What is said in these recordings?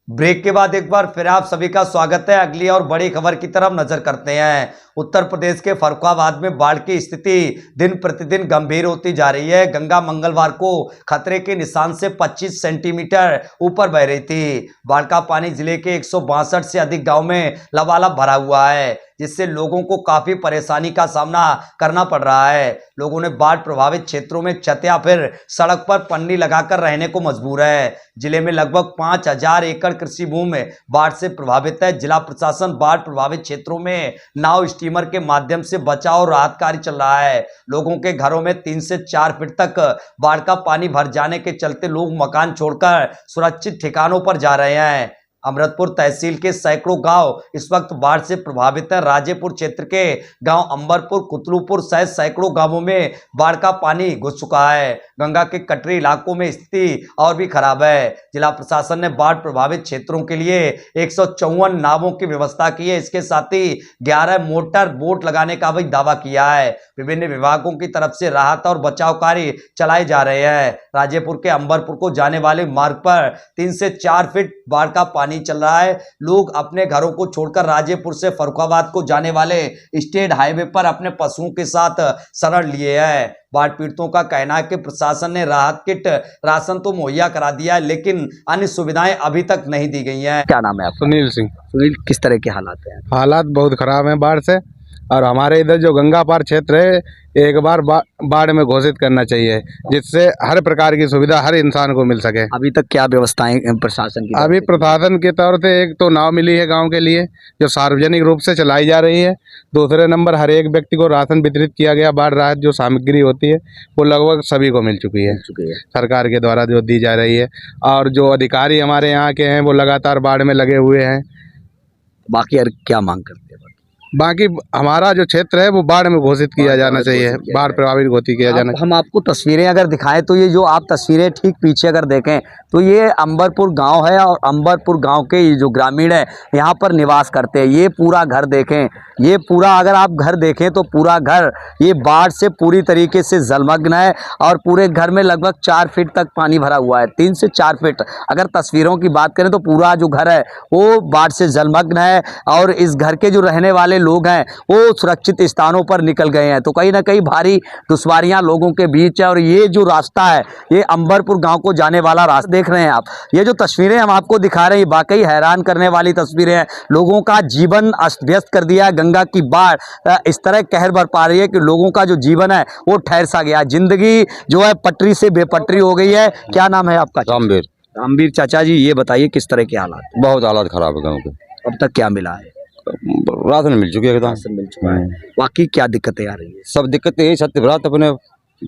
Break के बाद एक बार फिर आप सभी का स्वागत है। अगली और बड़ी खबर की तरफ नजर करते हैं। उत्तर प्रदेश के फर्रुखाबाद में बाढ़ की स्थिति दिन प्रतिदिन गंभीर होती जा रही है। गंगा मंगलवार को खतरे के निशान से 25 सेंटीमीटर ऊपर बह रही थी। बाढ़ का पानी जिले के 162 से अधिक गांव में लबालब भरा हुआ है, जिससे लोगों को काफी परेशानी का सामना करना पड़ रहा है। लोगों ने बाढ़ प्रभावित क्षेत्रों में छत या फिर सड़क पर पन्नी लगाकर रहने को मजबूर है। जिले में लगभग 5000 एकड़ कृषि भूमि बाढ़ से प्रभावित है। जिला प्रशासन बाढ़ प्रभावित क्षेत्रों में नाव स्टीमर के माध्यम से बचाव और राहत कार्य चल रहा है। लोगों के घरों में 3 से 4 फीट तक बाढ़ का पानी भर जाने के चलते लोग मकान छोड़कर सुरक्षित ठिकानों पर जा रहे हैं। अमृतपुर तहसील के सैकड़ों गांव इस वक्त बाढ़ से प्रभावित हैं। राजेपुर क्षेत्र के गांव अंबरपुर, कुतलूपुर सहित सैकड़ों गांवों में बाढ़ का पानी घुस चुका है। गंगा के कटरी इलाकों में स्थिति और भी खराब है। जिला प्रशासन ने बाढ़ प्रभावित क्षेत्रों के लिए 154 नावों की व्यवस्था की है। इसके साथ ही 11 मोटर बोट लगाने का भी दावा किया है। विभिन्न विभागों की तरफ से राहत और बचाव कार्य चलाए जा रहे हैं। राजेपुर के अंबरपुर को जाने वाले मार्ग पर 3 से 4 फीट बाढ़ का पानी चल रहा है। लोग अपने घरों को छोड़कर राजेपुर से फर्रुखाबाद को जाने वाले स्टेट हाईवे पर अपने पशुओं के साथ शरण लिए हैं। बाढ़ पीड़ितों का कहना है कि प्रशासन ने राहत किट, राशन तो मुहैया करा दिया है, लेकिन अन्य सुविधाएं अभी तक नहीं दी गई हैं। क्या नाम है आपका? सुनील सिंह। सुनील, किस तरह के हालात हैं? हालात बहुत खराब हैं बाढ़ से, और हमारे इधर जो गंगा पार क्षेत्र है एक बार बाढ़ में घोषित करना चाहिए, जिससे हर प्रकार की सुविधा हर इंसान को मिल सके। अभी तक क्या व्यवस्थाएं प्रशासन की? अभी प्रशासन के तौर पे एक तो नाव मिली है गांव के लिए, जो सार्वजनिक रूप से चलाई जा रही है। दूसरे नंबर हर एक व्यक्ति को राशन वितरित किया गया। बाढ़ राहत जो सामग्री होती है वो लगभग सभी को मिल चुकी है सरकार के द्वारा जो दी जा रही है। और जो अधिकारी हमारे यहाँ के हैं वो लगातार बाढ़ में लगे हुए हैं। बाकी यार क्या मांग करते हैं? बाकी हमारा जो क्षेत्र है वो बाढ़ में घोषित किया जाना चाहिए, बाढ़ प्रभावित घोषित किया जाना। हम आपको तस्वीरें अगर दिखाएं तो ये जो आप तस्वीरें ठीक पीछे अगर देखें तो ये अंबरपुर गांव है, और अंबरपुर गांव के ये जो ग्रामीण है यहाँ पर निवास करते हैं। ये पूरा घर देखें, ये पूरा अगर आप घर देखें तो पूरा घर ये बाढ़ से पूरी तरीके से जलमग्न है, और पूरे घर में लगभग 4 फीट तक पानी भरा हुआ है। 3 से 4 फीट अगर तस्वीरों की बात करें तो पूरा जो घर है वो बाढ़ से जलमग्न है, और इस घर के जो रहने वाले लोग हैं वो सुरक्षित स्थानों पर निकल गए हैं। तो कहीं ना कहीं भारी दुश्वारियां लोगों के बीच है। और ये जो रास्ता है ये अंबरपुर गांव को जाने वाला रास्ता देख रहे हैं आप। ये जो तस्वीरें हम आपको दिखा रहे हैं वाकई हैरान करने वाली तस्वीरें हैं। लोगों का जीवन अस्त व्यस्त कर दिया है। गंगा की बाढ़ इस तरह कहर बर पा रही है कि लोगों का जो जीवन है वो ठहर सा गया। जिंदगी जो है पटरी से बेपटरी हो गई है। क्या नाम है आपका? रामवीर। रामवीर चाचा जी, ये बताइए किस तरह के हालात? बहुत हालात खराब है गाँव के। अब तक क्या मिला है? राशन मिल चुकी है, राशन मिल चुका है। बाकी क्या दिक्कतें आ रही है? सब दिक्कतें यही छत रात अपने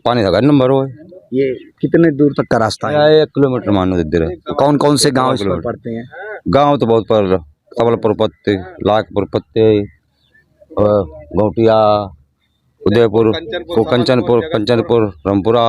पानी का नंबर हो। ये कितने दूर तक का रास्ता है? 1 किलोमीटर मानो इधर है। कौन कौन से गांव इसमें पड़ते हैं? गाँव तो बहुत पर सबलपुर पत्ते, लाखपुर पत्ते, घोटिया, उदयपुर, कंचनपुर, रामपुरा।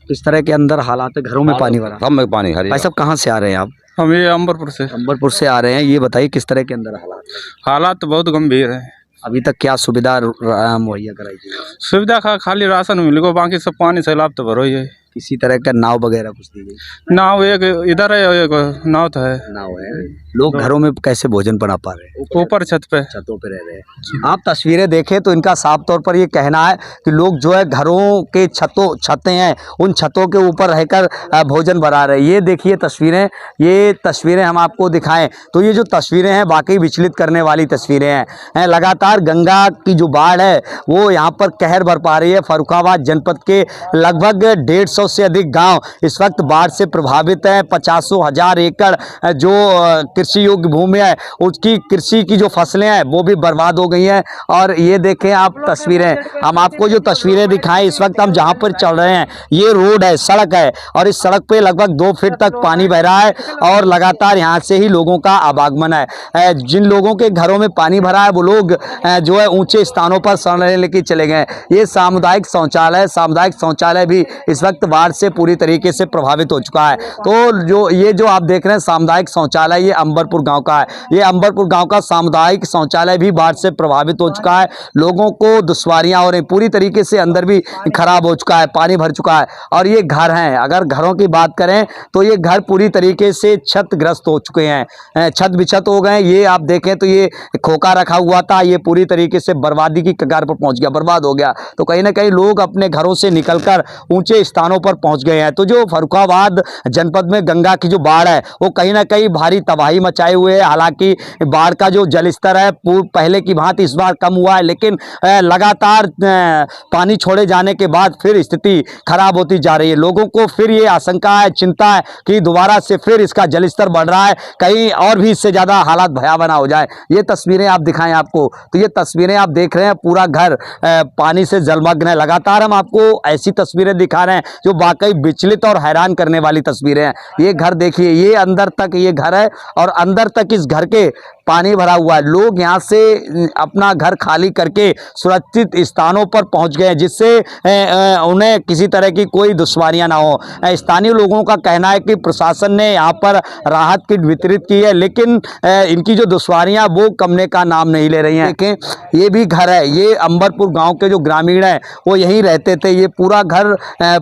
किस तरह के अंदर हालात है? घरों में पानी भरा? सब में पानी। हरी भाई साहब कहाँ से आ रहे हैं आप? हम ये अंबरपुर से। अंबरपुर से आ रहे हैं। ये बताइए किस तरह के अंदर हालात? हालात तो बहुत गंभीर है। अभी तक क्या सुविधा मुहैया कराई गई? सुविधा का खाली राशन मिल गो, बाकी सब पानी सैलाब तो भरो ही है। किसी तरह का नाव वगैरह कुछ दी गई? नाव एक इधर है, एक नाव तो है। नाव है। लोग घरों में कैसे भोजन बना पा रहे हैं? ऊपर छत पे, छतों पे रह रहे हैं। आप तस्वीरें देखें तो इनका साफ तौर पर ये कहना है कि लोग जो है घरों के छतें हैं उन छतों के ऊपर रहकर भोजन बना रहे हैं। ये देखिए तस्वीरें, ये तस्वीरें हम आपको दिखाएं तो ये जो तस्वीरें हैं वाकई विचलित करने वाली तस्वीरें हैं। लगातार गंगा की जो बाढ़ है वो यहाँ पर कहर बरपा रही है। फर्रुखाबाद जनपद के लगभग 150 से अधिक गांव इस वक्त बाढ़ से प्रभावित है। 50,000 एकड़ जो कृषि योग्य भूमि है उसकी कृषि की जो फसलें हैं वो भी बर्बाद हो गई हैं। और ये देखें आप तस्वीरें, हम आपको जो तस्वीरें दिखाएं इस वक्त हम जहां पर चल रहे हैं ये रोड है, सड़क है, और इस सड़क पे लगभग 2 फीट तक पानी बह रहा है, और लगातार यहाँ से ही लोगों का आवागमन है। जिन लोगों के घरों में पानी भरा है वो लोग जो है ऊंचे स्थानों पर शरण लेके चले गए। ये सामुदायिक शौचालय भी इस वक्त बाढ़ से पूरी तरीके से प्रभावित हो चुका है। तो जो आप देख रहे हैं सामुदायिक शौचालय, ये अंबरपुर गांव का है। ये अंबरपुर गांव का सामुदायिक शौचालय भी बाढ़ से प्रभावित हो चुका है। लोगों को दुश्वारियां हो रही, पूरी तरीके से अंदर भी खराब हो चुका है, पानी भर चुका है। और ये घर हैं, अगर घरों की बात करें तो ये घर पूरी तरीके से क्षतिग्रस्त हो चुके हैं, छत बिछत हो गए। ये आप देखें तो ये खोखा रखा हुआ था, ये पूरी तरीके से बर्बादी की कगार पर पहुंच गया, बर्बाद हो गया। तो कहीं ना कहीं लोग अपने घरों से निकलकर ऊंचे स्थानों पर पहुंच गए हैं। तो जो फर्रुखाबाद जनपद में गंगा की जो बाढ़ है वो कहीं ना कहीं भारी तबाही मचाए हुए है। हालांकि बाढ़ का जो जलस्तर है पहले की भांति इस बार कम हुआ है, लेकिन लगातार पानी छोड़े जाने के बाद फिर स्थिति खराब होती जा रही है। लोगों को फिर ये आशंका है, चिंता है कि दोबारा से फिर इसका जलस्तर बढ़ रहा है, कहीं और भी इससे ज्यादा हालात भयावह ना हो जाए। ये तस्वीरें आप दिखाएं आपको, तो ये तस्वीरें आप देख रहे हैं, पूरा घर पानी से जलमग्न है। लगातार हम आपको ऐसी तस्वीरें दिखा रहे हैं जो वाकई विचलित और हैरान करने वाली तस्वीरें हैं। ये घर देखिए, ये अंदर तक ये घर है और अंदर तक इस घर के पानी भरा हुआ है। लोग यहाँ से अपना घर खाली करके सुरक्षित स्थानों पर पहुंच गए, जिससे उन्हें किसी तरह की कोई दुश्वारियां ना हो। स्थानीय लोगों का कहना है कि प्रशासन ने यहाँ पर राहत किट वितरित की है, लेकिन इनकी जो दुश्वारियां वो कमने का नाम नहीं ले रही हैं। देखें, ये भी घर है, ये अंबरपुर गांव के जो ग्रामीण हैं वो यहीं रहते थे। ये पूरा घर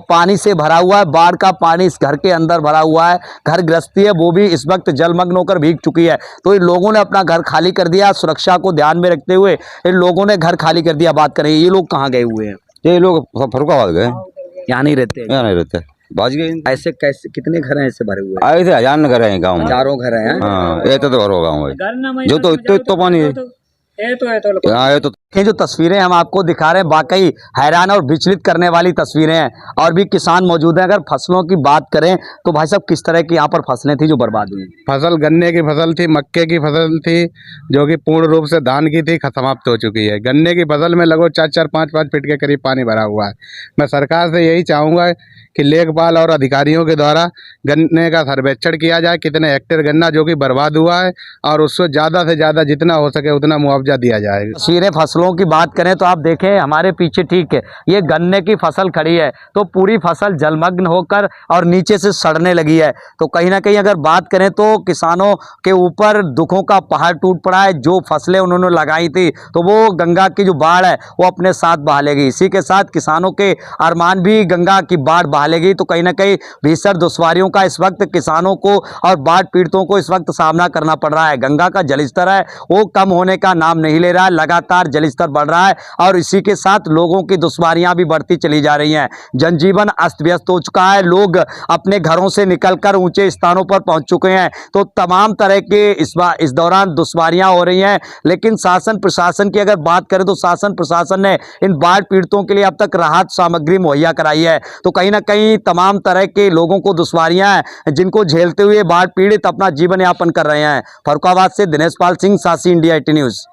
पानी से भरा हुआ है, बाढ़ का पानी इस घर के अंदर भरा हुआ है। घर गृहस्थी है वो भी इस वक्त जलमग्न होकर भीग चुकी है। तो इन लोगों ने अपना घर खाली कर दिया। सुरक्षा को ध्यान में रखते हुए इन लोगों ने घर खाली कर दिया। बात करें, ये लोग कहाँ गए हुए हैं? ये लोग फर्रुखाबाद गए, यहाँ नहीं रहते हैं? यहाँ नहीं रहते, भाज गए। ऐसे कैसे, कितने घर हैं ऐसे भरे हुए? आए थे, हजार घर है गाँव में, हजारों घर हैं। हाँ, ये तो घर होगा भाई, जो तो पानी है यहाँ, ये तो ये जो तस्वीरें हम आपको दिखा रहे हैं वाकई हैरान और विचलित करने वाली तस्वीरें हैं। और भी किसान मौजूद हैं। अगर फसलों की बात करें तो भाई साहब किस तरह की यहाँ पर फसलें थी जो बर्बाद हुई? फसल गन्ने की फसल थी, मक्के की फसल थी, जो कि पूर्ण रूप से धान की थी, समाप्त हो चुकी है। गन्ने की फसल में लगभग 4-4, 5-5 फीट के करीब पानी भरा हुआ है। मैं सरकार से यही चाहूँगा कि लेखपाल और अधिकारियों के द्वारा गन्ने का सर्वेक्षण किया जाए, कितने हेक्टेयर गन्ना जो कि बर्बाद हुआ है, और उसको ज़्यादा से ज़्यादा जितना हो सके उतना मुआवजा दिया जाए। तस्वीरें फसलों की बात करें तो आप देखें हमारे पीछे, ठीक है, ये गन्ने की फसल खड़ी है, तो पूरी फसल जलमग्न होकर और नीचे से सड़ने लगी है। तो कहीं ना कहीं अगर बात करें तो किसानों के ऊपर दुखों का पहाड़ टूट पड़ा है। जो फसलें उन्होंने लगाई थी तो वो गंगा की जो बाढ़ है वो अपने साथ बहा लेगी। इसी के साथ किसानों के अरमान भी गंगा की बाढ़ बहा लेगी। तो कहीं ना कहीं भीषण दुश्वारियों का इस वक्त किसानों को और बाढ़ पीड़ितों को इस वक्त सामना करना पड़ रहा है। गंगा का जलस्तर है वो कम होने का नाम नहीं ले रहा है, लगातार जलस्तर बढ़ रहा है और इसी के साथ लोगों की दुश्वारियां भी बढ़ती चली जा रही हैं। जनजीवन अस्त व्यस्त हो चुका है, लोग अपने घरों से निकलकर ऊंचे स्थानों पर पहुंच चुके हैं। तो तमाम तरह के इस दौरान दुश्वारियां हो रही हैं। लेकिन शासन प्रशासन की अगर बात करें तो शासन प्रशासन ने इन बाढ़ पीड़ितों के लिए अब तक राहत सामग्री मुहैया कराई है। तो कहीं ना कहीं तमाम तरह के लोगों को दुश्वारियां हैं जिनको झेलते हुए बाढ़ पीड़ित अपना जीवन यापन कर रहे हैं। फर्रुखाबाद से दिनेश पाल सिंह, सासी, इंडिया 18 न्यूज।